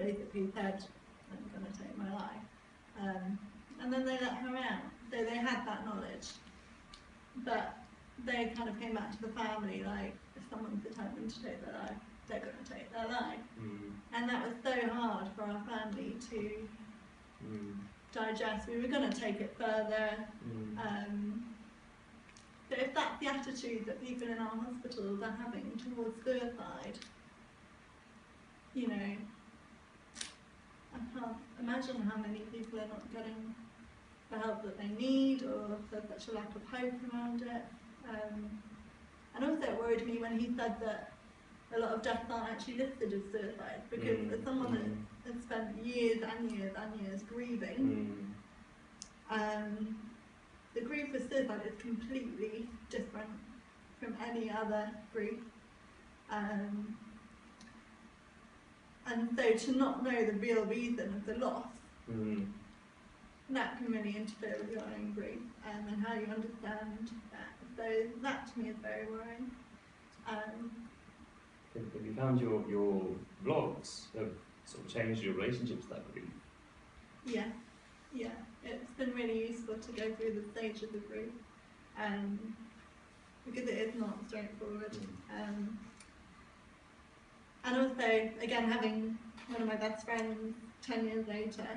basically said, I'm going to take my life. And then they let her out. So they had that knowledge. But they kind of came back to the family like, if someone's determined to take their life, they're going to take their life. And that was so hard for our family to digest. We were going to take it further. But if that's the attitude that people in our hospitals are having towards suicide, you know, I can't imagine how many people are not getting the help that they need, or there's such a lack of hope around it. And also it worried me when he said that a lot of deaths aren't actually listed as suicide, because as someone that has spent years and years and years grieving, the grief with suicide is completely different from any other grief. And so to not know the real reason of the loss, that can really interfere with your own grief and how you understand that. So that to me is very worrying. Have you found your vlogs have sort of changed your relationship to that grief? Yeah. It's been really useful to go through the stages of grief, because it is not straightforward. And also, again, having one of my best friends 10 years later,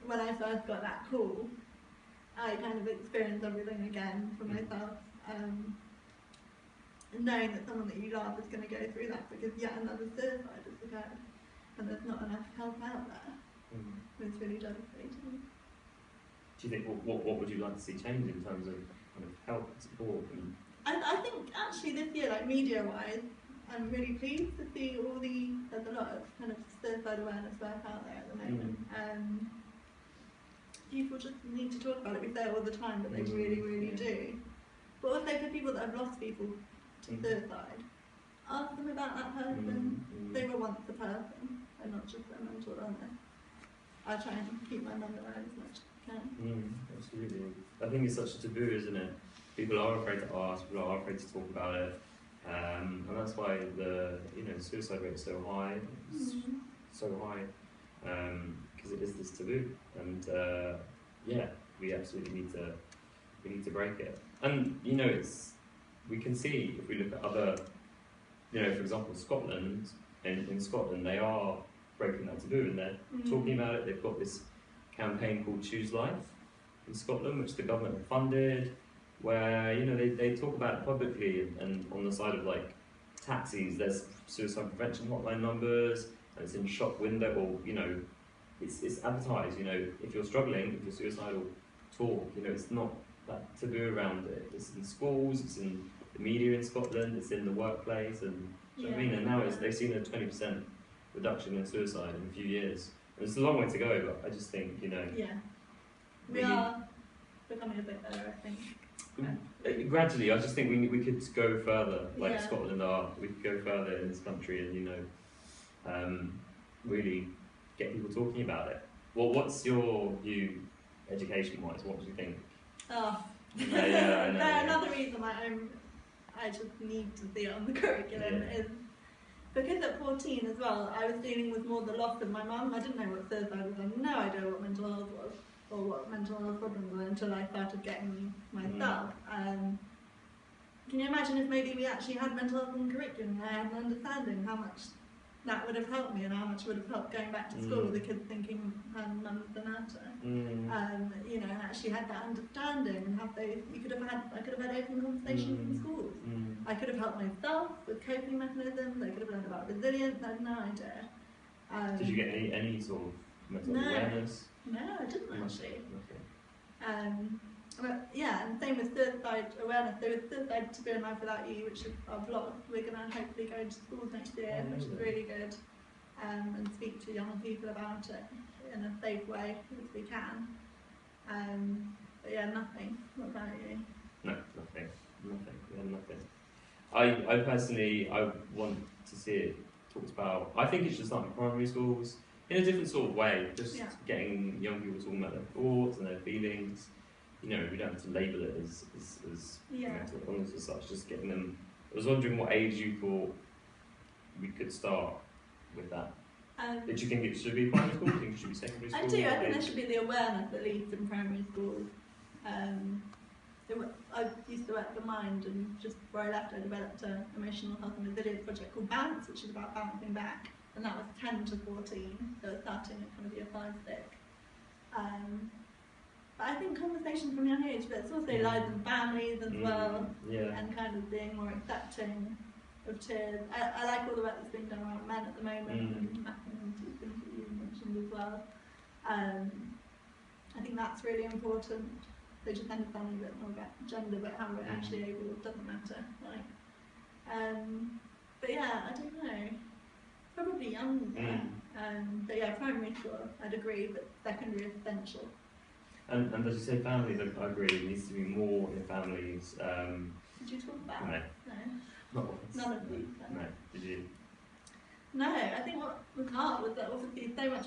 when I first got that call, I kind of experienced everything again for myself. Knowing that someone that you love is going to go through that because yet another suicide has occurred and there's not enough help out there. It's really devastating. Do you think, what would you like to see change in terms of kind of help and support? I think actually this year, like media-wise, I'm really pleased to see there's a lot of kind of suicide awareness work out there at the moment. People just need to talk about it. We say it all the time, but they really, really do. But also for people that have lost people to suicide, ask them about that person. They were once a person, and not just their mental illness. I try and keep my mum alive as much as I can. Absolutely. I think it's such a taboo, isn't it? People are afraid to ask, people are afraid to talk about it. And that's why the suicide rate is so high. Because it is this taboo, and we absolutely need to break it. And we can see if we look at other, for example, Scotland. In Scotland, they are breaking that taboo, and they're talking about it. They've got this campaign called Choose Life in Scotland, which the government have funded, where they talk about it publicly, and on the side of like taxis, there's suicide prevention hotline numbers, and it's in shop window, or it's advertised. If you're struggling, if you're suicidal, talk. It's not that taboo around it. It's in schools, it's in the media in Scotland, it's in the workplace, and and now they've seen a 20% reduction in suicide in a few years. And it's a long way to go, but I just think we are becoming a bit better, I think. Gradually, I just think we could go further, like Scotland are. We could go further in this country and really get people talking about it. Well, what's your view, education-wise? What do you think? Another reason I just need to see it on the curriculum is because at 14 as well, I was dealing with more the loss of my mum. I didn't know what suicide was. I had no idea what mental health was or what mental health problems were until I started getting them myself. Can you imagine if maybe we actually had mental health in the curriculum and I had an understanding how much that would have helped me and how much would have helped going back to school, the kids thinking mum's the matter. And actually had that understanding and I could have had open conversations in schools. I could have helped myself with coping mechanisms, I could have learned about resilience, I had no idea. Did you get any sort of mental awareness? No, I didn't actually. But and same with suicide awareness. There is Suicide to Be in Life Without You, which is our blog. We're going to hopefully go into schools next year, which is really good, and speak to young people about it in a safe way as we can. But nothing. What about you? No, nothing. I personally, I want to see it talked about. I think it should start in primary schools in a different sort of way, just getting young people talking about their thoughts and their feelings. We don't have to label it as mental illness as such, just getting them. I was wondering what age you thought we could start with that. Do you think it should be primary school? Do you think it should be secondary school? I do. I think there should be the awareness at least in primary schools. I used to work at the Mind, and just before I left I developed an emotional health and resilience project called Bounce, which is about bouncing back, and that was 10 to 14, so starting at kind of year 5, 6. But I think conversation from a young age, but it's also lies in families as well, and kind of being more accepting of tears. I like all the work that's being done around men at the moment, and mapping into things that you mentioned as well. I think that's really important. So just understanding a bit more about gender, but how we're actually able, it doesn't matter. But yeah, I don't know. Probably younger. But yeah, primary school, I'd agree, but secondary is essential. And as you say, families, I agree, there needs to be more in families. Did you talk about it? No. None of these. No. Did you? No, I think what was hard was that obviously so much